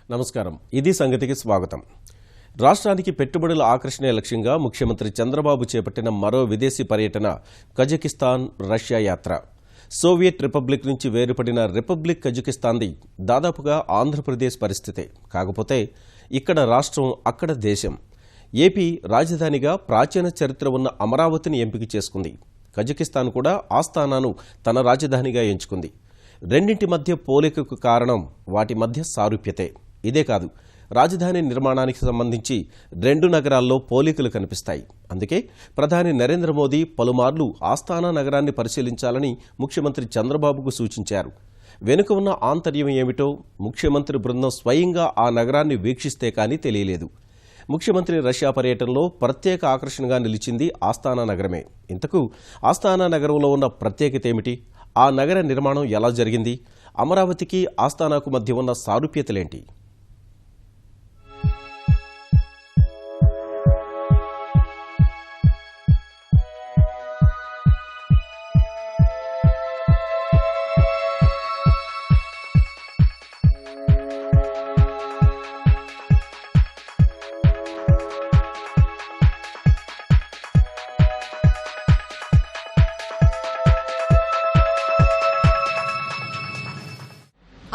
నమస్కారం. ఇది సంగతికి స్వాగతం. రాష్ట్రానికి పెట్టుబడుల ఆకర్షణే లక్ష్యంగా ముఖ్యమంత్రి చంద్రబాబు చేపట్టిన మరో విదేశీ పర్యటన కజకిస్తాన్ రష్యా యాత్ర. సోవియట్ రిపబ్లిక్ నుంచి వేరుపడిన రిపబ్లిక్ కజకిస్తాన్ది దాదాపుగా ఆంధ్రప్రదేశ్ పరిస్థితే. కాకపోతే ఇక్కడ రాష్ట్రం, అక్కడ దేశం. ఏపీ రాజధానిగా ప్రాచీన చరిత్ర ఉన్న అమరావతిని ఎంపిక చేసుకుంది. కజకిస్తాన్ కూడా ఆస్థానాను తన రాజధానిగా ఎంచుకుంది. రెండింటి మధ్య పోలికకు కారణం వాటి మధ్య సారూప్యతే. ఇదే కాదు, రాజధాని నిర్మాణానికి సంబంధించి రెండు నగరాల్లో పోలికలు కనిపిస్తాయి. అందుకే ప్రధాని నరేంద్ర మోదీ పలుమార్లు ఆస్థానా నగరాన్ని పరిశీలించాలని ముఖ్యమంత్రి చంద్రబాబుకు సూచించారు. వెనుక ఉన్న ఆంతర్యం ఏమిటో ముఖ్యమంత్రి బృందం స్వయంగా ఆ నగరాన్ని వీక్షిస్తే కానీ తెలియలేదు. ముఖ్యమంత్రి రష్యా పర్యటనలో ప్రత్యేక ఆకర్షణగా నిలిచింది ఆస్థానా నగరమే. ఇంతకు ఆస్థానా నగరంలో ఉన్న ప్రత్యేకత ఏమిటి? ఆ నగర నిర్మాణం ఎలా జరిగింది? అమరావతికి ఆస్థానాకు మధ్య ఉన్న సారూప్యతలేంటి?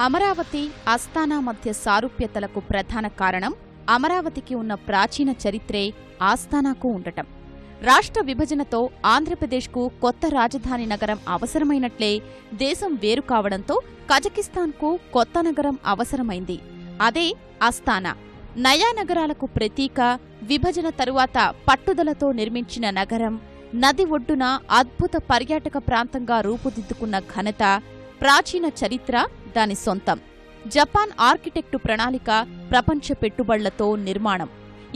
అమరావతి, ఆస్థానా మధ్య సారూప్యతలకు ప్రధాన కారణం అమరావతికి ఉన్న ప్రాచీన చరిత్రే ఆస్థానాకు ఉండటం. రాష్ట్ర విభజనతో ఆంధ్రప్రదేశ్కు కొత్త రాజధాని నగరం అవసరమైనట్లే దేశం వేరు కావడంతో కజకిస్తాన్కు కొత్త నగరం అవసరమైంది. అదే ఆస్థానా. నయా నగరాలకు ప్రతీక. విభజన తరువాత పట్టుదలతో నిర్మించిన నగరం. నది ఒడ్డున అద్భుత పర్యాటక ప్రాంతంగా రూపుదిద్దుకున్న ఘనత, ప్రాచీన చరిత్ర దాని సొంతం. జపాన్ ఆర్కిటెక్టు ప్రణాళిక, ప్రపంచ పెట్టుబడులతో నిర్మాణం.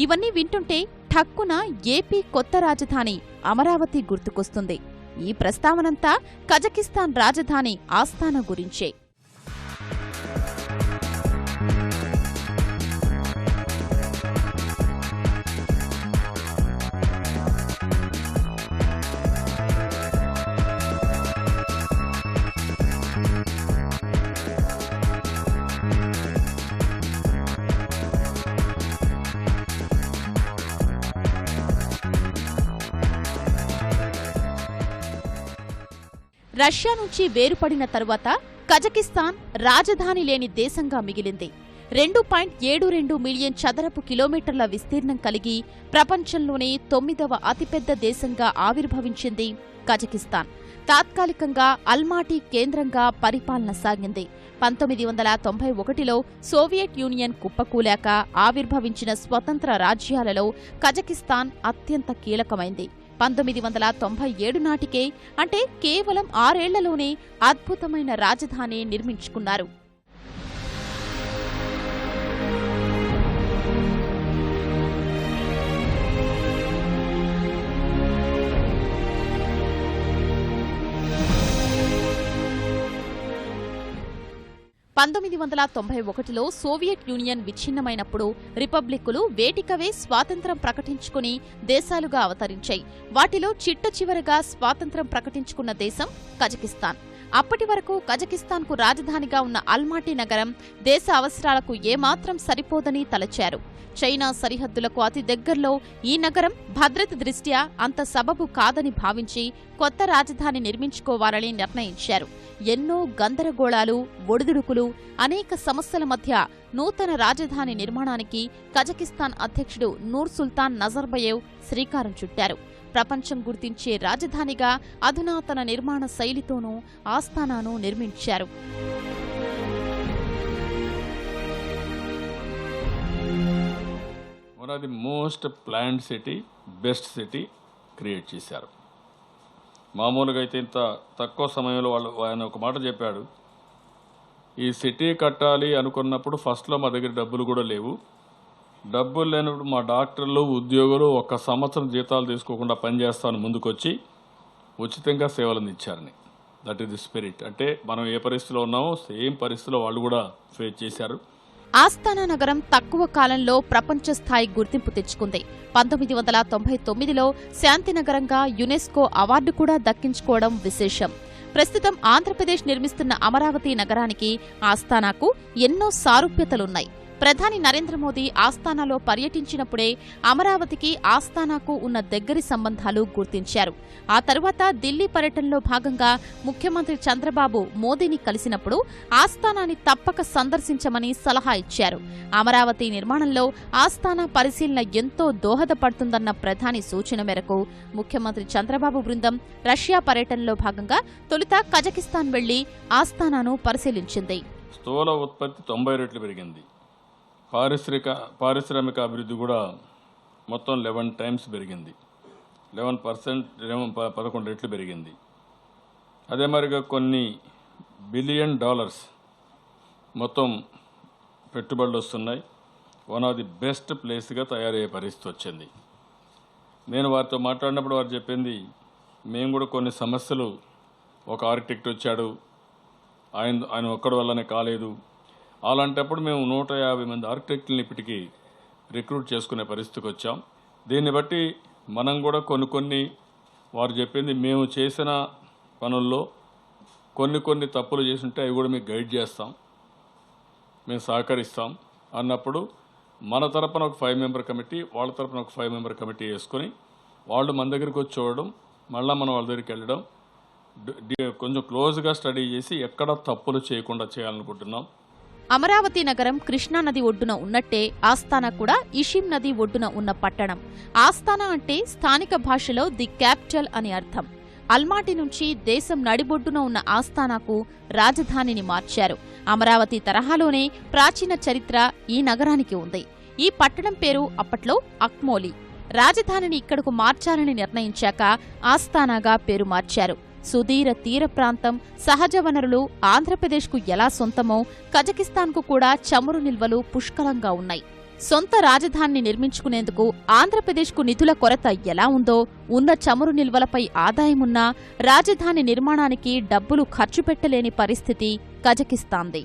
ఇవన్నీ వింటుంటే ఠక్కున ఏపీ కొత్త రాజధాని అమరావతి గుర్తుకొస్తుంది. ఈ ప్రస్తావనంతా కజకిస్తాన్ రాజధాని ఆస్థానా గురించే. రష్యా నుంచి వేరుపడిన తరువాత కజకిస్తాన్ రాజధాని లేని దేశంగా మిగిలింది. 2.72 మిలియన్ చదరపు కిలోమీటర్ల విస్తీర్ణం కలిగి ప్రపంచంలోనే 9వ అతిపెద్ద దేశంగా ఆవిర్భవించింది కజకిస్తాన్. తాత్కాలికంగా అల్మాటీ కేంద్రంగా పరిపాలన సాగింది. 1991లో సోవియట్ యూనియన్ కుప్పకూలాక ఆవిర్భవించిన స్వతంత్ర రాజ్యాలలో కజకిస్తాన్ అత్యంత కీలకమైంది. 1997 నాటికే, అంటే కేవలం 6 ఏళ్లలోనే అద్భుతమైన రాజధాని నిర్మించుకున్నారు. లో సోవియట్ యూనియన్ విచ్ఛిన్నమైనప్పుడు రిపబ్లిక్కులు వేటికవే స్వాతంత్ర్యం ప్రకటించుకుని దేశాలుగా అవతరించాయి. వాటిలో చిట్టచివరగా స్వాతంత్ర్యం ప్రకటించుకున్న దేశం కజకిస్తాన్. అప్పటి వరకు కజకిస్తాన్కు రాజధానిగా ఉన్న అల్మాటీ నగరం దేశ అవసరాలకు ఏమాత్రం సరిపోదని తలచారు. చైనా సరిహద్దులకు అతి దగ్గరలో ఈ నగరం భద్రత దృష్ట్యా అంత సబబు కాదని భావించి కొత్త రాజధాని నిర్మించుకోవాలని నిర్ణయించారు. ఎన్నో గందరగోళాలు, ఒడిదుడుకులు, అనేక సమస్యల మధ్య నూతన రాజధాని నిర్మాణానికి కజకిస్తాన్ అధ్యక్షుడు నూర్ సుల్తాన్ నజర్బయేవ్ శ్రీకారం చుట్టారు. ప్రపంచం గుర్తించే రాజధానిగా అధునాతన నిర్మాణ శైలితోనూ ఆస్థానాను నిర్మించారు. One of the most planned city, best city create చేశారు. మామూలుగా అయితే ఇంత తక్కువ సమయంలో ఆయన ఒక మాట చెప్పాడు, ఈ సిటీ కట్టాలి అనుకున్నప్పుడు ఫస్ట్లో మా దగ్గర డబ్బులు కూడా లేవు. డబ్బులు లేనప్పుడు మా డాక్టర్లు, ఉద్యోగులు 1 సంవత్సరం జీతాలు తీసుకోకుండా పనిచేస్తాను ముందుకొచ్చి ఉచితంగా సేవలు అందించారని. That is the spirit. అంటే మనం ఏ పరిస్థితిలో ఉన్నామో సేమ్ పరిస్థితిలో వాళ్ళు కూడా ఫేస్ చేశారు. ఆస్థానా నగరం తక్కువ కాలంలో ప్రపంచ స్థాయి గుర్తింపు తెచ్చుకుంది. 1999లో శాంతి నగరంగా యునెస్కో అవార్డు కూడా దక్కించుకోవడం విశేషం. ప్రస్తుతం ఆంధ్రప్రదేశ్ నిర్మిస్తున్న అమరావతి నగరానికి ఆస్థానాకు ఎన్నో సారూప్యతలున్నాయి. ప్రధాని నరేంద్ర మోదీ ఆస్థానాలో పర్యటించినప్పుడే అమరావతికి ఆస్థానాకు ఉన్న దగ్గరి సంబంధాలు గుర్తించారు. ఆ తరువాత ఢిల్లీ పర్యటనలో భాగంగా ముఖ్యమంత్రి చంద్రబాబు మోదీని కలిసినప్పుడు ఆస్థానాన్ని తప్పక సందర్శించమని సలహా ఇచ్చారు. అమరావతి నిర్మాణంలో ఆస్థానా పరిశీలన ఎంతో దోహదపడుతుందన్న ప్రధాని సూచన మేరకు ముఖ్యమంత్రి చంద్రబాబు బృందం రష్యా పర్యటనలో భాగంగా తొలుత కజకిస్తాన్ వెళ్లి ఆస్థానాను పరిశీలించింది. స్థూల ఉత్పత్తి 90 రెట్లు పెరిగింది. పారిశ్రామిక అభివృద్ధి కూడా మొత్తం 11 టైమ్స్ పెరిగింది. 11% రెట్లు పెరిగింది. అదే మరిగా కొన్ని $1 బిలియన్ మొత్తం పెట్టుబడులు వస్తున్నాయి. వన్ ఆఫ్ ది బెస్ట్ ప్లేస్గా తయారయ్యే పరిస్థితి వచ్చింది. నేను వారితో మాట్లాడినప్పుడు వారు చెప్పింది, మేము కూడా కొన్ని సమస్యలు, ఒక ఆర్కిటెక్ట్ వచ్చాడు, ఆయన ఒక్కడి వల్లనే కాలేదు, అలాంటప్పుడు మేము 150 మంది ఆర్కిటెక్టులను ఇప్పటికీ రిక్రూట్ చేసుకునే పరిస్థితికి వచ్చాం. దీన్ని బట్టి మనం కూడా కొన్ని వారు చెప్పింది, మేము చేసిన పనుల్లో కొన్ని తప్పులు చేస్తుంటే అవి కూడా మీకు గైడ్ చేస్తాం, మేము సహకరిస్తాం అన్నప్పుడు మన తరపున ఒక 5 మెంబర్ కమిటీ, వాళ్ళ తరపున ఒక 5 మెంబర్ కమిటీ వేసుకొని వాళ్ళు మన దగ్గరికి వచ్చి చూడడం, మళ్ళీ మనం వాళ్ళ దగ్గరికి వెళ్ళడం, కొంచెం క్లోజ్గా స్టడీ చేసి ఎక్కడ తప్పులు చేయకుండా చేయాలనుకుంటున్నాం. అమరావతి నగరం కృష్ణానది ఒడ్డున ఉన్నట్టే ఆస్థానా కూడా ఇషిం నది ఒడ్డున ఉన్న పట్టణం. ఆస్థానా అంటే స్థానిక భాషలో ది క్యాపిటల్ అని అర్థం. అల్మాటి నుంచి దేశం నడిబొడ్డున ఉన్న ఆస్థానాకు రాజధానిని మార్చారు. అమరావతి తరహాలోనే ప్రాచీన చరిత్ర ఈ నగరానికి ఉంది. ఈ పట్టణం పేరు అప్పట్లో అక్మోలి. రాజధానిని ఇక్కడకు మార్చాలని నిర్ణయించాక ఆస్థానాగా పేరు మార్చారు. సుదీర తీర ప్రాంతం, సహజ వనరులు ఆంధ్రప్రదేశ్కు ఎలా సొంతమో కజకిస్తాన్కు కూడా చమురు నిల్వలు పుష్కలంగా ఉన్నాయి. సొంత రాజధానిని నిర్మించుకునేందుకు ఆంధ్రప్రదేశ్కు నిధుల కొరత ఎలా ఉందో, ఉన్న చమురు నిల్వలపై ఆదాయమున్నా రాజధాని నిర్మాణానికి డబ్బులు ఖర్చు పెట్టలేని పరిస్థితి కజకిస్తాన్ది.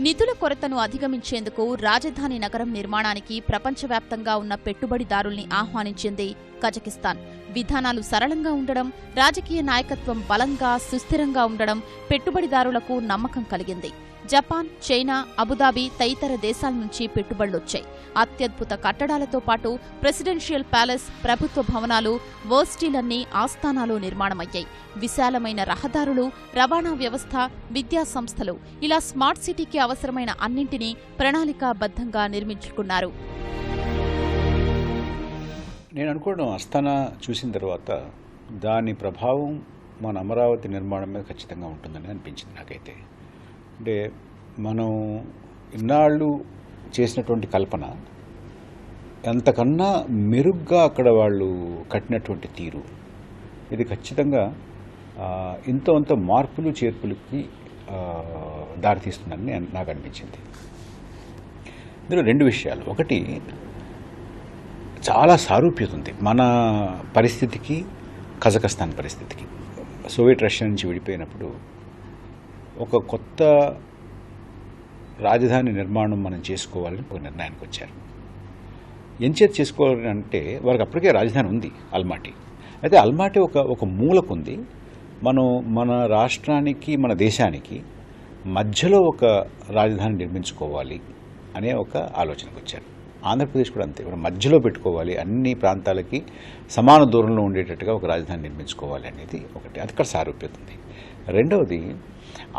నిధుల కొరతను అధిగమించేందుకు రాజధాని నగరం నిర్మాణానికి ప్రపంచవ్యాప్తంగా ఉన్న పెట్టుబడిదారుల్ని ఆహ్వానించింది కజకిస్తాన్. విధానాలు సరళంగా ఉండడం, రాజకీయ నాయకత్వం బలంగా సుస్థిరంగా ఉండడం పెట్టుబడిదారులకు నమ్మకం కలిగింది. జపాన్, చైనా, అబుదాబి తదితర దేశాల నుంచి పెట్టుబడులొచ్చాయి. అత్యద్భుత కట్టడాలతో పాటు ప్రెసిడెన్షియల్ ప్యాలెస్, ప్రభుత్వ భవనాలు, వర్సిటీలన్నీ ఆస్థానాలో నిర్మాణమయ్యాయి. విశాలమైన రహదారులు, రవాణా వ్యవస్థ, విద్యా సంస్థలు, ఇలా స్మార్ట్ సిటీకి అవసరమైన అన్నింటినీ ప్రణాళికాబద్ధంగా నిర్మించుకున్నారు. నేను అనుకోవడం, ఆస్థానా చూసిన తర్వాత దాని ప్రభావం మన అమరావతి నిర్మాణం మీద ఖచ్చితంగా ఉంటుందని అనిపించింది నాకైతే. అంటే మనం ఇన్నాళ్ళు చేసినటువంటి కల్పన ఎంతకన్నా మెరుగ్గా అక్కడ వాళ్ళు కట్టినటువంటి తీరు, ఇది ఖచ్చితంగా ఇంత మార్పులు చేర్పులకి దారితీస్తుందని నాకు అనిపించింది. ఇందులో 2 విషయాలు. ఒకటి, చాలా సారూప్యత ఉంది మన పరిస్థితికి కజకస్తాన్ పరిస్థితికి. సోవియట్ రష్యా నుంచి విడిపోయినప్పుడు ఒక కొత్త రాజధాని నిర్మాణం మనం చేసుకోవాలని ఒక నిర్ణయానికి వచ్చారు. ఎంచేత చేసుకోవాలని అంటే వారికి అప్పటికే రాజధాని ఉంది, అల్మాటి. అయితే అల్మాటి ఒక మూలకుంది. మనం మన రాష్ట్రానికి, మన దేశానికి మధ్యలో ఒక రాజధాని నిర్మించుకోవాలి అనే ఒక ఆలోచనకు వచ్చారు. ఆంధ్రప్రదేశ్ కూడా అంతే, మధ్యలో పెట్టుకోవాలి, అన్ని ప్రాంతాలకి సమాన దూరంలో ఉండేటట్టుగా ఒక రాజధాని నిర్మించుకోవాలి అనేది ఒకటి. అది ఇక్కడ సారూప్యత ఉంది. రెండవది,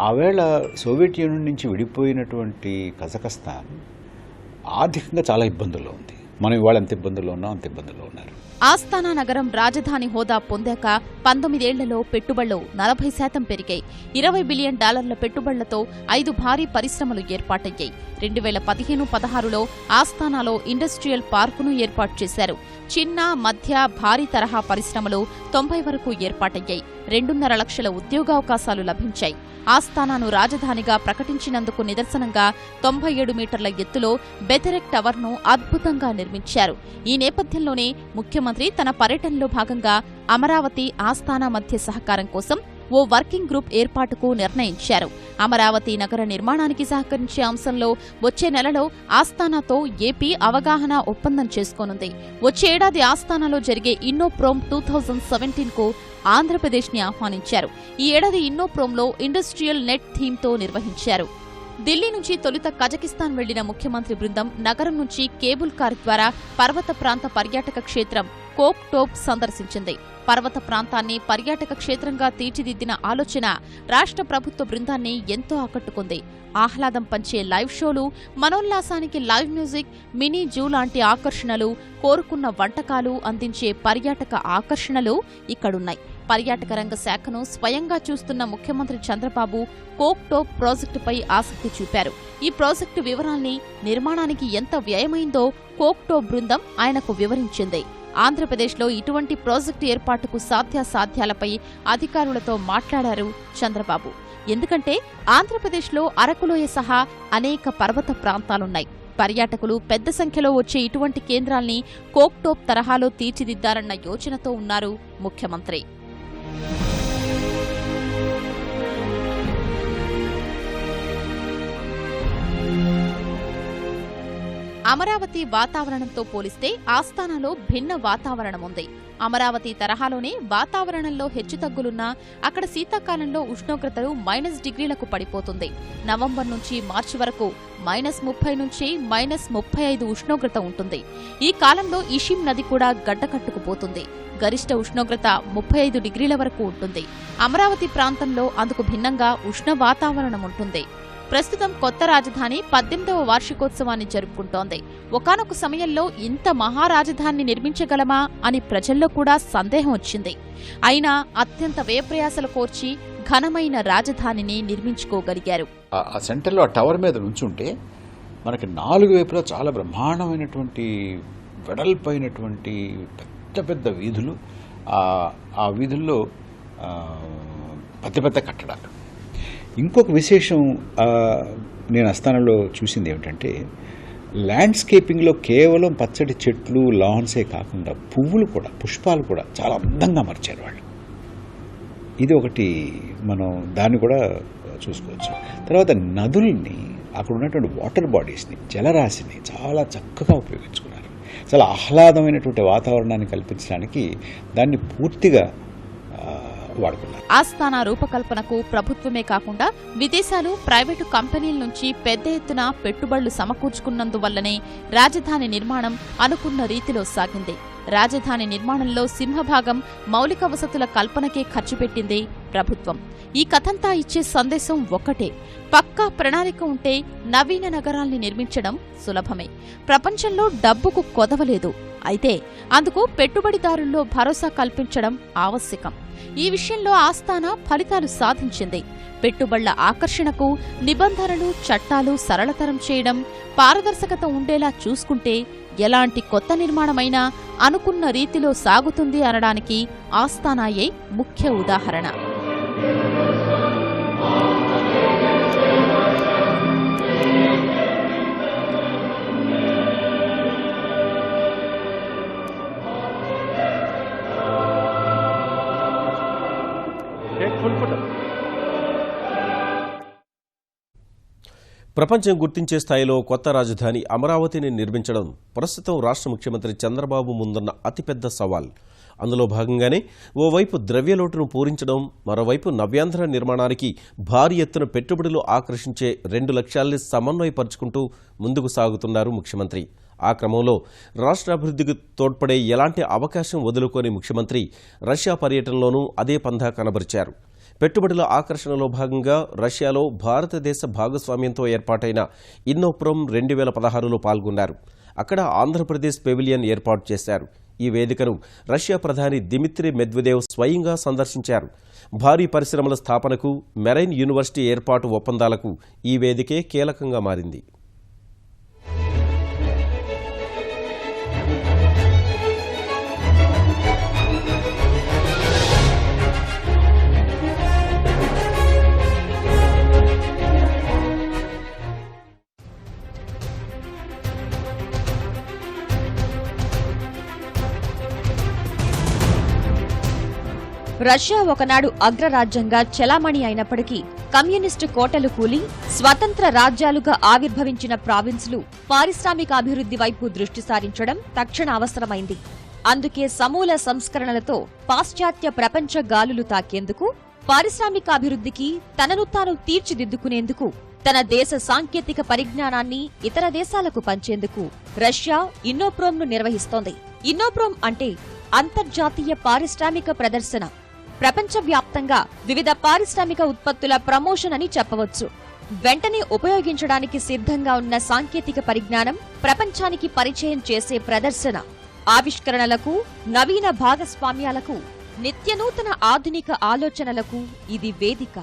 ఆవేళ సోవియట్ యూనియన్ నుంచి విడిపోయినటువంటి కజకస్తాన్ ఆర్థికంగా చాలా ఇబ్బందుల్లో ఉంది. మనం ఇవాళ ఎంత ఇబ్బందుల్లో ఉన్నాం అంత ఇబ్బందుల్లో ఉన్నారు. ఆస్థానా నగరం రాజధాని హోదా పొందాక 19 ఏళ్లలో పెట్టుబడులు 40% పెరిగాయి. $20 బిలియన్ పెట్టుబడులతో 5 భారీ పరిశ్రమలు ఏర్పాటయ్యాయి. 2015-16లో ఆస్థానాలో ఇండస్ట్రియల్ పార్కును ఏర్పాటు చేశారు. చిన్న, మధ్య, భారీ తరహా పరిశ్రమలు 90 వరకు ఏర్పాటయ్యాయి. 2.5 లక్షల ఉద్యోగావకాశాలు లభించాయి. ఆస్థానాను రాజధానిగా ప్రకటించినందుకు నిదర్శనంగా 97 మీటర్ల ఎత్తులో బెథెరెక్ టవర్ను అద్భుతంగా నిర్మించారు. ఈ నేపథ్యంలోనే ముఖ్యమంత్రి తన పర్యటనలో భాగంగా అమరావతి, ఆస్థానా మధ్య సహకారం కోసం ఓ వర్కింగ్ గ్రూప్ ఏర్పాటుకు నిర్ణయించారు. అమరావతి నగర నిర్మాణానికి సహకరించే అంశంలో వచ్చే నెలలో ఆస్థానాతో ఏపీ అవగాహన ఒప్పందం చేసుకోనుంది. వచ్చే ఏడాది ఆస్థానాలో జరిగే ఇన్నోప్రోమ్ 2017కు ఆంధ్రప్రదేశ్ని ఆహ్వానించారు. ఈ ఏడాది ఇన్నోప్రోమ్లో ఇండస్ట్రియల్ నెట్ థీమ్తో నిర్వహించారు. ఢిల్లీ నుంచి తొలుత కజకిస్తాన్ వెళ్లిన ముఖ్యమంత్రి బృందం నగరం నుంచి కేబుల్ కార్ ద్వారా పర్వత ప్రాంత పర్యాటక క్షేత్రం కోక్టోప్ సందర్శించింది. పర్వత ప్రాంతాన్ని పర్యాటక క్షేత్రంగా తీర్చిదిద్దిన ఆలోచన రాష్ట్ర ప్రభుత్వ బృందాన్ని ఎంతో ఆకట్టుకుంది. ఆహ్లాదం పంచే లైవ్ షోలు, మనోల్లాసానికి లైవ్ మ్యూజిక్, మినీ జూ లాంటి ఆకర్షణలు, కోరుకున్న వంటకాలు అందించే పర్యాటక ఆకర్షణలు ఇక్కడున్నాయి. పర్యాటక రంగ శాఖను స్వయంగా చూస్తున్న ముఖ్యమంత్రి చంద్రబాబు కోక్టోప్ ప్రాజెక్టుపై ఆసక్తి చూపారు. ఈ ప్రాజెక్టు వివరాల్ని, నిర్మాణానికి ఎంత వ్యయమైందో కోక్టోప్ బృందం ఆయనకు వివరించింది. ఆంధ్రప్రదేశ్లో ఇటువంటి ప్రాజెక్టు ఏర్పాటుకు సాధ్యాసాధ్యాలపై అధికారులతో మాట్లాడారు చంద్రబాబు. ఎందుకంటే ఆంధ్రప్రదేశ్లో అరకులోయ సహా అనేక పర్వత ప్రాంతాలున్నాయి. పర్యాటకులు పెద్ద సంఖ్యలో వచ్చే ఇటువంటి కేంద్రాల్ని కోక్టోప్ తరహాలో తీర్చిదిద్దారన్న యోచనతో ఉన్నారు ముఖ్యమంత్రి. అమరావతి వాతావరణంతో పోలిస్తే ఆస్థానాలో భిన్న వాతావరణం ఉంది. అమరావతి తరహాలోనే వాతావరణంలో హెచ్చుతగ్గులున్నా అక్కడ శీతాకాలంలో ఉష్ణోగ్రతలు -డిగ్రీలకు పడిపోతుంది. నవంబర్ నుంచి మార్చి వరకు -30 నుంచి -35 ఉష్ణోగ్రత ఉంటుంది. ఈ కాలంలో ఇషిం నది కూడా గడ్డకట్టుకుపోతుంది. గరిష్ట ఉష్ణోగ్రత 35 డిగ్రీల వరకు ఉంటుంది. అమరావతి ప్రాంతంలో అందుకు భిన్నంగా ఉష్ణ వాతావరణం ఉంటుంది. ప్రస్తుతం కొత్త రాజధాని 18వ వార్షికోత్సవాన్ని జరుపుకుంటోంది. ఒకానొక సమయంలో ఇంత మహారాజధానిని నిర్మించగలమా అని ప్రజల్లో కూడా సందేహం వచ్చింది. అయినా అత్యంత వ్యయప్రయాసలు కోర్చి ఘనమైన రాజధానిని నిర్మించుకోగలిగారు. ఆ సెంటర్లో ఆ టవర్ మీద నుంచుంటే మనకి 4 వైపులా చాలా బ్రహ్మాండమైనటువంటి వెడల్పైనటువంటి పెద్ద పెద్ద వీధులు, ఆ వీధుల్లో పెద్ద పెద్ద కట్టడాలు. ఇంకొక విశేషం నేను ఆస్థానంలో చూసింది ఏమిటంటే, ల్యాండ్స్కేపింగ్లో కేవలం పచ్చడి చెట్లు, లాన్సే కాకుండా పువ్వులు కూడా, పుష్పాలు కూడా చాలా అందంగా మార్చారు వాళ్ళు. ఇది ఒకటి మనం దాన్ని కూడా చూసుకోవచ్చు. తర్వాత నదుల్ని, అక్కడ ఉన్నటువంటి వాటర్ బాడీస్ని, జలరాశిని చాలా చక్కగా ఉపయోగించుకున్నారు. చాలా ఆహ్లాదమైనటువంటి వాతావరణాన్ని కల్పించడానికి దాన్ని పూర్తిగా వాడుకున్నారు. ఆస్థాన రూపకల్పనకు ప్రభుత్వమే కాకుండా విదేశాలు, ప్రైవేటు కంపెనీల నుంచి పెద్ద ఎత్తున పెట్టుబడులు సమకూర్చుకున్నందువల్లనే రాజధాని నిర్మాణం అనుకున్న రీతిలో సాగింది. రాజధాని నిర్మాణంలో సింహభాగం మౌలిక వసతుల కల్పనకే ఖర్చు పెట్టింది ప్రభుత్వం. ఈ కథంతా ఇచ్చే సందేశం ఒక్కటే: పక్కా ప్రణాళిక ఉంటే నవీన నగరాల్ని నిర్మించడం సులభమే. ప్రపంచంలో డబ్బుకు కొదవలేదు. అయితే అందుకు పెట్టుబడిదారుల్లో భరోసా కల్పించడం ఆవశ్యకం. ఈ విషయంలో ఆస్థాన ఫలితాలు సాధించింది. పెట్టుబడుల ఆకర్షణకు నిబంధనలు, చట్టాలు సరళతరం చేయడం, పారదర్శకత ఉండేలా చూసుకుంటే ఎలాంటి కొత్త నిర్మాణమైనా అనుకున్న రీతిలో సాగుతుంది అనడానికి ఆస్థానాయే ముఖ్య ఉదాహరణ. ప్రపంచం గుర్తించే స్థాయిలో కొత్త రాజధాని అమరావతిని నిర్మించడం ప్రస్తుతం రాష్ట్ర ముఖ్యమంత్రి చంద్రబాబు ముందున్న అతిపెద్ద సవాల్. అందులో భాగంగానే ఓవైపు ద్రవ్యలోటును పూరించడం, మరోవైపు నవ్యాంధ్ర నిర్మాణానికి భారీ ఎత్తున పెట్టుబడులు ఆకర్షించే 2 లక్ష్యాల్ని సమన్వయపరుచుకుంటూ ముందుకు సాగుతున్నారు ముఖ్యమంత్రి. ఆ క్రమంలో రాష్ట్రాభివృద్ధికి తోడ్పడే ఎలాంటి అవకాశం వదులుకోని ముఖ్యమంత్రి రష్యా పర్యటనలోనూ అదే పంథా కనబరిచారు. పెట్టుబడుల ఆకర్షణలో భాగంగా రష్యాలో భారతదేశ భాగస్వామ్యంతో ఏర్పాటైన ఇన్నోప్రోమ్ 2016లో పాల్గొన్నారు. అక్కడ ఆంధ్రప్రదేశ్ పెవిలియన్ ఏర్పాటు చేశారు. ఈ వేదికను రష్యా ప్రధాని దిమిత్రీ మెద్వెదేవ్ స్వయంగా సందర్శించారు. భారీ పరిశ్రమల స్థాపనకు, మెరైన్ యూనివర్సిటీ ఏర్పాటు ఒప్పందాలకు ఈ వేదికే కీలకంగా మారింది. రష్యా ఒకనాడు అగ్రరాజ్యంగా చెలామణి అయినప్పటికీ కమ్యూనిస్టు కోటలు కూలి స్వతంత్ర రాజ్యాలుగా ఆవిర్భవించిన ప్రావిన్సులు పారిశ్రామికాభివృద్ధి వైపు దృష్టి సారించడం తక్షణ అవసరమైంది. అందుకే సమూల సంస్కరణలతో పాశ్చాత్య ప్రపంచ గాలులు తాకేందుకు, పారిశ్రామికాభివృద్ధికి తనను తాను తీర్చిదిద్దుకునేందుకు తన దేశ సాంకేతిక పరిజ్ఞానాన్ని ఇతర దేశాలకు పంచేందుకు రష్యా ఇన్నోప్రోమ్ ను నిర్వహిస్తోంది. ఇన్నోప్రోమ్ అంటే అంతర్జాతీయ పారిశ్రామిక ప్రదర్శన. ప్రపంచవ్యాప్తంగా వివిధ పారిశ్రామిక ఉత్పత్తుల ప్రమోషన్ అని చెప్పవచ్చు. వెంటనే ఉపయోగించడానికి సిద్ధంగా ఉన్న సాంకేతిక పరిజ్ఞానం ప్రపంచానికి పరిచయం చేసే ప్రదర్శన. ఆవిష్కరణలకు, నవీన భాగస్వామ్యాలకు, నిత్యనూతన ఆధునిక ఆలోచనలకు ఇది వేదిక.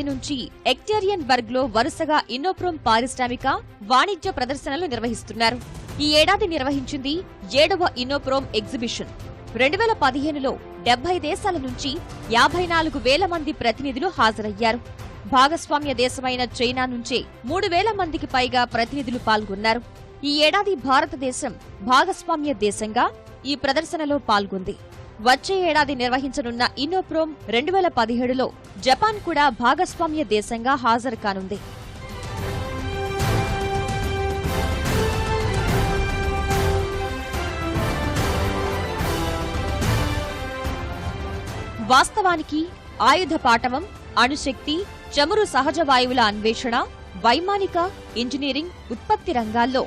నుంచి ఎక్టేరియన్బర్గ్ లో వరుసగా ఇన్నోప్రోమ్ పారిశ్రామిక, వాణిజ్య ప్రదర్శనలు నిర్వహిస్తున్నారు. ఈ ఏడాది నిర్వహించింది 7వ ఇన్నోప్రోమ్ ఎగ్జిబిషన్. 2015లో 70 దేశాల నుంచి 54,000 మంది ప్రతినిధులు హాజరయ్యారు. భాగస్వామ్య దేశమైన చైనా నుంచే 3,000 మందికి పైగా ప్రతినిధులు పాల్గొన్నారు. ఈ ఏడాది భారతదేశం భాగస్వామ్య దేశంగా ఈ ప్రదర్శనలో పాల్గొంది. వచ్చే ఏడాది నిర్వహించనున్న ఇన్నోప్రోమ్ 2017లో జపాన్ కూడా భాగస్వామ్య దేశంగా హాజరు కానుంది. వాస్తవానికి ఆయుధ పాటవం, అణుశక్తి, చమురు సహజ వాయువుల అన్వేషణ, వైమానిక, ఇంజనీరింగ్, ఉత్పత్తి రంగాల్లో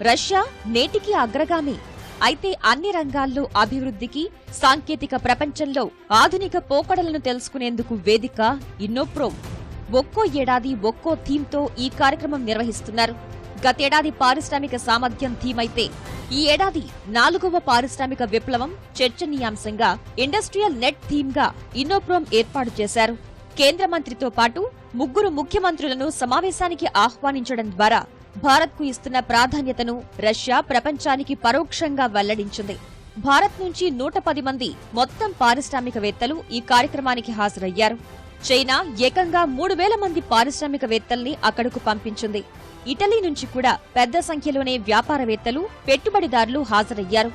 రష్యా నేటికీ అగ్రగామి. అయితే అన్ని రంగాల్లో అభివృద్ధికి, సాంకేతిక ప్రపంచంలో ఆధునిక పోకడలను తెలుసుకునేందుకు వేదిక ఇన్నోప్రోమ్. ఒక్కో ఏడాది ఒక్కో థీమ్తో ఈ కార్యక్రమం నిర్వహిస్తున్నారు. గతేడాది పారిశ్రామిక సామర్థ్యం థీమ్ అయితే ఈ ఏడాది 4వ పారిశ్రామిక విప్లవం చర్చనీయాంశంగా ఇండస్ట్రియల్ నెట్ థీమ్ గా ఇన్నోప్రోమ్ ఏర్పాటు చేశారు. కేంద్ర మంత్రితో పాటు 3 ముఖ్యమంత్రులను సమావేశానికి ఆహ్వానించడం ద్వారా భారత్కు ఇస్తున్న ప్రాధాన్యతను రష్యా ప్రపంచానికి పరోక్షంగా వెల్లడించింది. భారత్ నుంచి 110 మంది మొత్తం పారిశ్రామికవేత్తలు ఈ కార్యక్రమానికి హాజరయ్యారు. చైనా ఏకంగా 3,000 మంది పారిశ్రామికవేత్తల్ని అక్కడకు పంపించింది. ఇటలీ నుంచి కూడా పెద్ద సంఖ్యలోనే వ్యాపారవేత్తలు, పెట్టుబడిదారులు హాజరయ్యారు.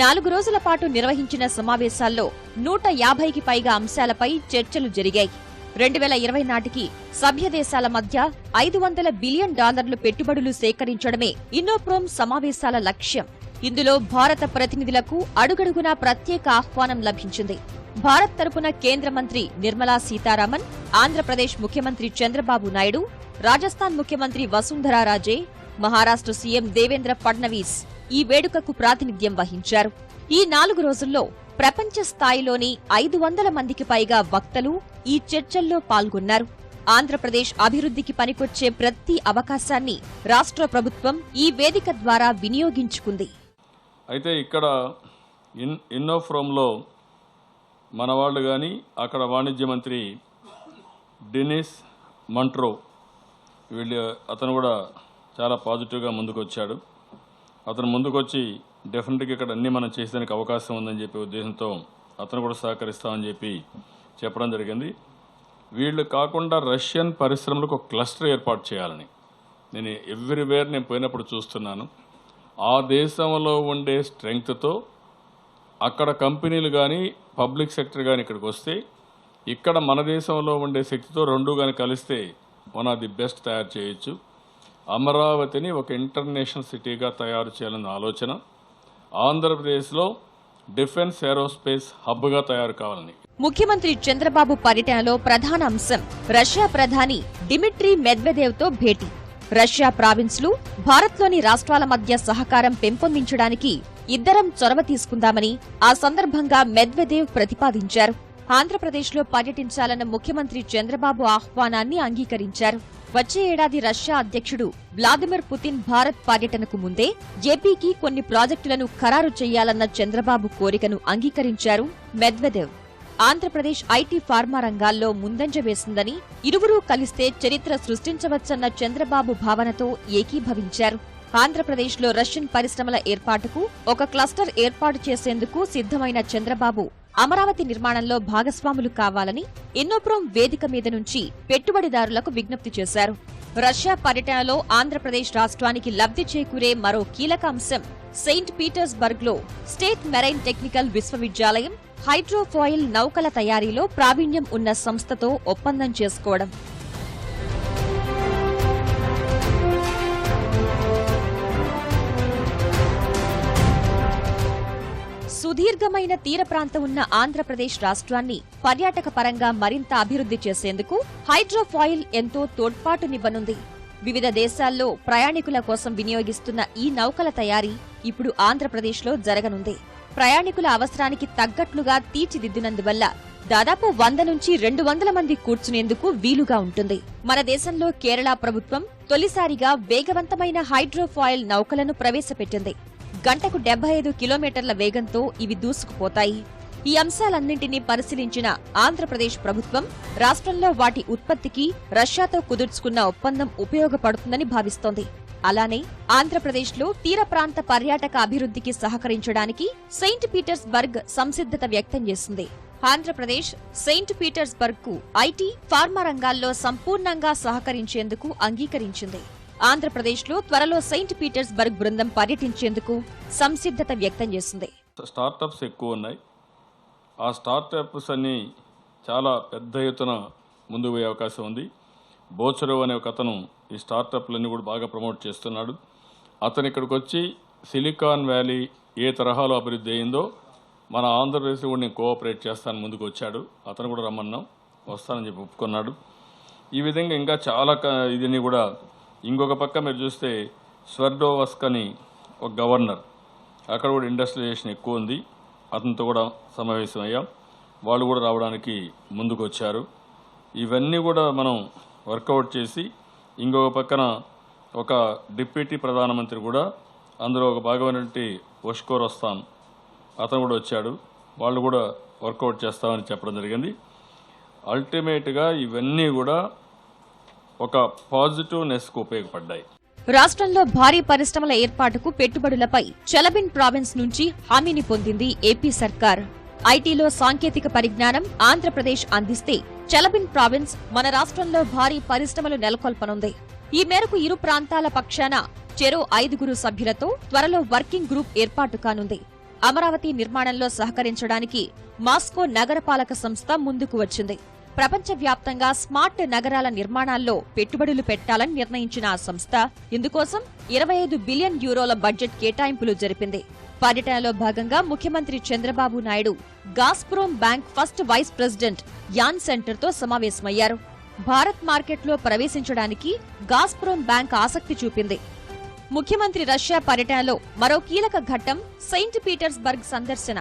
4 రోజుల పాటు నిర్వహించిన సమావేశాల్లో 150కి పైగా అంశాలపై చర్చలు జరిగాయి. 2020 నాటికి సభ్య దేశాల మధ్య $500 బిలియన్ పెట్టుబడులు సేకరించడమే ఇన్నోప్రోమ్ సమావేశాల లక్ష్యం. ఇందులో భారత ప్రతినిధులకు అడుగడుగునా ప్రత్యేక ఆహ్వానం లభించింది. భారత్ తరపున కేంద్ర మంత్రి నిర్మలా సీతారామన్, ఆంధ్రప్రదేశ్ ముఖ్యమంత్రి చంద్రబాబు నాయుడు, రాజస్థాన్ ముఖ్యమంత్రి వసుంధరా రాజే, మహారాష్ట్ర సీఎం దేవేంద్ర ఫడ్నవీస్ ఈ వేడుకకు ప్రాతినిధ్యం వహించారు. ఈ 4 రోజుల్లో ప్రపంచ స్థాయిలోని 500 మందికి పైగా వక్తలు ఈ చర్చల్లో పాల్గొన్నారు. ఆంధ్రప్రదేశ్ అభివృద్ధికి పనికొచ్చే ప్రతి అవకాశాన్ని రాష్ట్ర ప్రభుత్వం ఈ వేదిక ద్వారా వినియోగించుకుంది. అయితే ఇక్కడ ఇన్నోప్రోమ్లో మన వాళ్ళు కానీ అక్కడ వాణిజ్య మంత్రి డెనిస్ మంట్రో అతను కూడా చాలా పాజిటివ్గా ముందుకు వచ్చాడు. అతను ముందుకొచ్చి డెఫినెట్గా ఇక్కడ అన్నీ మనం చేసేదానికి అవకాశం ఉందని చెప్పే ఉద్దేశంతో అతను కూడా సహకరిస్తామని చెప్పి చెప్పడం జరిగింది. వీళ్ళు కాకుండా రష్యన్ పరిశ్రమలకు ఒక క్లస్టర్ ఏర్పాటు చేయాలని నేను ఎవ్రీవేర్ నేను పోయినప్పుడు చూస్తున్నాను. ఆ దేశంలో ఉండే స్ట్రెంగ్త్తో అక్కడ కంపెనీలు కానీ పబ్లిక్ సెక్టర్ కానీ ఇక్కడికి వస్తే ఇక్కడ మన దేశంలో ఉండే శక్తితో రెండు కానీ కలిస్తే వన్ ఆఫ్ ది బెస్ట్ తయారు చేయొచ్చు. అమరావతిని ఒక ఇంటర్నేషనల్ సిటీగా తయారు చేయాలన్న ఆలోచన, ఆంధ్రప్రదేశ్లో డిఫెన్స్ ఏరోస్పేస్ హబ్గా తయారు కావాలని. ముఖ్యమంత్రి చంద్రబాబు పర్యటనలో ప్రధాన అంశం రష్యా ప్రధాని డిమిట్రీ మెద్వెదేవ్తో భేటీ. రష్యా ప్రావిన్స్లు, భారత్లోని రాష్ట్రాల మధ్య సహకారం పెంపొందించడానికి ఇద్దరం చొరవ తీసుకుందామని ఆ సందర్భంగా మెద్వెదేవ్ ప్రతిపాదించారు. ఆంధ్రప్రదేశ్లో పర్యటించాలన్న ముఖ్యమంత్రి చంద్రబాబు ఆహ్వానాన్ని అంగీకరించారు. వచ్చే ఏడాది రష్యా అధ్యక్షుడు వ్లాదిమిర్ పుతిన్ భారత్ పర్యటనకు ముందే ఏపీకి కొన్ని ప్రాజెక్టులను ఖరారు చేయాలన్న చంద్రబాబు కోరికను అంగీకరించారు మెద్వెదేవ్. ఆంధ్రప్రదేశ్ ఐటీ ఫార్మా రంగాల్లో ముందంజ వేసిందని, ఇరువురూ కలిస్తే చరిత్ర సృష్టించవచ్చన్న చంద్రబాబు భావనతో ఏకీభవించారు. ఆంధ్రప్రదేశ్లో రష్యన్ పరిశ్రమల ఏర్పాటుకు ఒక క్లస్టర్ ఏర్పాటు చేసేందుకు సిద్ధమైన చంద్రబాబు అమరావతి నిర్మాణంలో భాగస్వాములు కావాలని ఇన్నోప్రోమ్ వేదిక మీద నుంచి పెట్టుబడిదారులకు విజ్ఞప్తి చేశారు. రష్యా పర్యటనలో ఆంధ్రప్రదేశ్ రాష్ట్రానికి లబ్ధి చేకూరే మరో కీలక అంశం సెయింట్ పీటర్స్బర్గ్ లో స్టేట్ మెరైన్ టెక్నికల్ విశ్వవిద్యాలయం హైడ్రోఫాయిల్ నౌకల తయారీలో ప్రావీణ్యం ఉన్న సంస్థతో ఒప్పందం చేసుకోవడం. సుదీర్ఘమైన తీర ప్రాంతం ఉన్న ఆంధ్రప్రదేశ్ రాష్ట్రాన్ని పర్యాటక పరంగా మరింత అభివృద్ధి చేసేందుకు హైడ్రోఫాయిల్ ఎంతో తోడ్పాటునివ్వనుంది. వివిధ దేశాల్లో ప్రయాణికుల కోసం వినియోగిస్తున్న ఈ నౌకల తయారీ ఇప్పుడు ఆంధ్రప్రదేశ్లో జరగనుంది. ప్రయాణికుల అవసరానికి తగ్గట్లుగా తీర్చిదిద్దినందువల్ల దాదాపు 100 నుంచి 200 మంది కూర్చునేందుకు వీలుగా ఉంటుంది. మన దేశంలో కేరళ ప్రభుత్వం తొలిసారిగా వేగవంతమైన హైడ్రోఫాయిల్ నౌకలను ప్రవేశపెట్టింది. గంటకు 75 కిలోమీటర్ల వేగంతో ఇవి దూసుకుపోతాయి. ఈ అంశాలన్నింటినీ పరిశీలించిన ఆంధ్రప్రదేశ్ ప్రభుత్వం రాష్ట్రంలో వాటి ఉత్పత్తికి రష్యాతో కుదుర్చుకున్న ఒప్పందం ఉపయోగపడుతుందని భావిస్తోంది. అలానే ఆంధ్రప్రదేశ్లో తీర ప్రాంత పర్యాటక అభివృద్ధికి సహకరించడానికి సెయింట్ పీటర్స్బర్గ్ సంసిద్ధత వ్యక్తం చేసింది. ఆంధ్రప్రదేశ్ సెయింట్ పీటర్స్బర్గ్ కు ఐటీ, ఫార్మా రంగాల్లో సంపూర్ణంగా సహకరించేందుకు అంగీకరించింది. ఆంధ్రప్రదేశ్లో త్వరలో సెయింట్ పీటర్స్బర్గ్ బృందం పర్యటించేందుకు సంసిద్ధత వ్యక్తం చేసింది. స్టార్టప్స్ ఎక్కువ ఉన్నాయి. ఆ స్టార్టప్స్ అన్ని చాలా పెద్ద ఎత్తున ముందుకు పోయే అవకాశం ఉంది. బోచరవ్ అనే ఒక అతను ఈ స్టార్టప్లన్నీ కూడా బాగా ప్రమోట్ చేస్తున్నాడు. అతను ఇక్కడికి వచ్చి సిలికాన్ వ్యాలీ ఏ తరహాలో అభివృద్ధి అయిందో మన ఆంధ్రప్రదేశ్ కూడా నేను కోఆపరేట్ చేస్తాను ముందుకు వచ్చాడు. అతను కూడా రమ్మన్నాం, వస్తానని చెప్పి ఒప్పుకున్నాడు. ఈ విధంగా ఇంకా చాలా ఇదిని కూడా ఇంకొక పక్క మీరు చూస్తే స్వర్డోవస్క్ అని ఒక గవర్నర్, అక్కడ కూడా ఇండస్ట్రియలైజేషన్ ఎక్కువ ఉంది. అతనితో కూడా సమావేశం అయ్యాం. వాళ్ళు కూడా రావడానికి ముందుకు వచ్చారు. ఇవన్నీ కూడా మనం వర్కౌట్ చేసి ఇంకొక పక్కన ఒక డిప్యూటీ ప్రధానమంత్రి కూడా అందులో ఒక భాగమైనటువంటి ఒష్కోర్ వస్తాన్ అతను కూడా వచ్చాడు. వాళ్ళు కూడా వర్కౌట్ చేస్తామని చెప్పడం జరిగింది. అల్టిమేట్గా ఇవన్నీ కూడా ఒక పాజిటివ్నెస్కు ఉపయోగపడ్డాయి. రాష్ట్రంలో భారీ పరిశ్రమల ఏర్పాటుకు పెట్టుబడులపై చలబిన్ ప్రావిన్స్ నుంచి హామీని పొందింది ఏపీ సర్కార్. ఐటీలో సాంకేతిక పరిజ్ఞానం ఆంధ్రప్రదేశ్ అందిస్తే చలబిన్ ప్రావిన్స్ మన రాష్ట్రంలో భారీ పరిశ్రమలు నెలకొల్పనుంది. ఈ మేరకు ఇరు ప్రాంతాల పక్షాన చెరో 5 సభ్యులతో త్వరలో వర్కింగ్ గ్రూప్ ఏర్పాటు కానుంది. అమరావతి నిర్మాణంలో సహకరించడానికి మాస్కో నగరపాలక సంస్థ ముందుకు వచ్చింది. ప్రపంచవ్యాప్తంగా స్మార్ట్ నగరాల నిర్మాణాల్లో పెట్టుబడులు పెట్టాలని నిర్ణయించిన ఆ సంస్థ ఇందుకోసం 25 బిలియన్ యూరోల బడ్జెట్ కేటాయింపులు జరిపింది. పర్యటనలో భాగంగా ముఖ్యమంత్రి Chandrababu Naidu Gazprom bank first vice president యాన్ సెంటర్తో సమావేశమయ్యారు. భారత్ మార్కెట్లో ప్రవేశించడానికి గాస్ప్రోమ్ బ్యాంక్ ఆసక్తి చూపింది. ముఖ్యమంత్రి రష్యా పర్యటనలో మరో కీలక ఘట్టం సెయింట్ పీటర్స్బర్గ్ సందర్శన.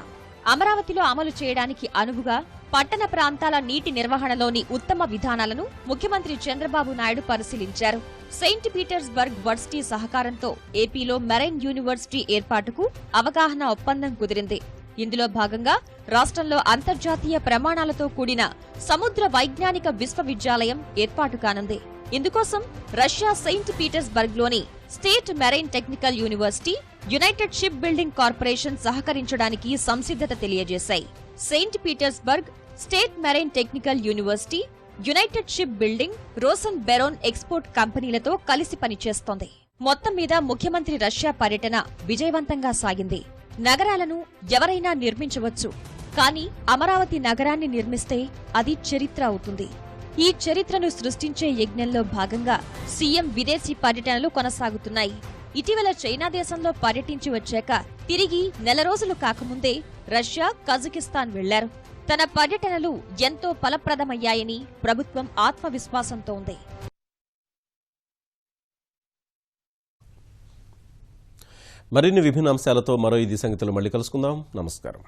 అమరావతిలో అమలు చేయడానికి అనువుగా పట్టణ ప్రాంతాల నీటి నిర్వహణలోని ఉత్తమ విధానాలను ముఖ్యమంత్రి చంద్రబాబు నాయుడు పరిశీలించారు. సెయింట్ పీటర్స్బర్గ్ వర్సిటీ సహకారంతో ఏపీలో మెరైన్ యూనివర్సిటీ ఏర్పాటుకు అవగాహన ఒప్పందం కుదిరింది. ఇందులో భాగంగా రాష్ట్రంలో అంతర్జాతీయ ప్రమాణాలతో కూడిన సముద్ర వైజ్ఞానిక విశ్వవిద్యాలయం ఏర్పాటు కానుంది. ఇందుకోసం రష్యా సెయింట్ పీటర్స్బర్గ్లోని state marine technical university, united ship building corporation సహకరించడానికి సంసిద్ధత తెలియజేశాయి. Saint Petersburg, state marine technical university, united ship building, Rosoboronexport కంపెనీలతో కలిసి పనిచేస్తోంది. మొత్తం మీద ముఖ్యమంత్రి రష్యా పర్యటన విజయవంతంగా సాగింది. నగరాలను ఎవరైనా నిర్మించవచ్చు, కానీ అమరావతి నగరాన్ని నిర్మిస్తే అది చరిత్ర అవుతుంది. ఈ చరిత్రను సృష్టించే యజ్ఞంలో భాగంగా సీఎం విదేశీ పర్యటనలు కొనసాగుతున్నాయి. ఇటీవల చైనా దేశంలో పర్యటించి వచ్చాక తిరిగి 4 రోజులు కాకముందే రష్యా, కజకిస్తాన్ వెళ్లారు. తన పర్యటనలు ఎంతో ఫలప్రదమయ్యాయని ప్రభుత్వం ఆత్మవిశ్వాసంతో ఉంది. మరిన్ని విభిన్న అంశాలతో మరో ఇది సంగతులు మళ్ళీ కలుసుకుందాం. నమస్కారం.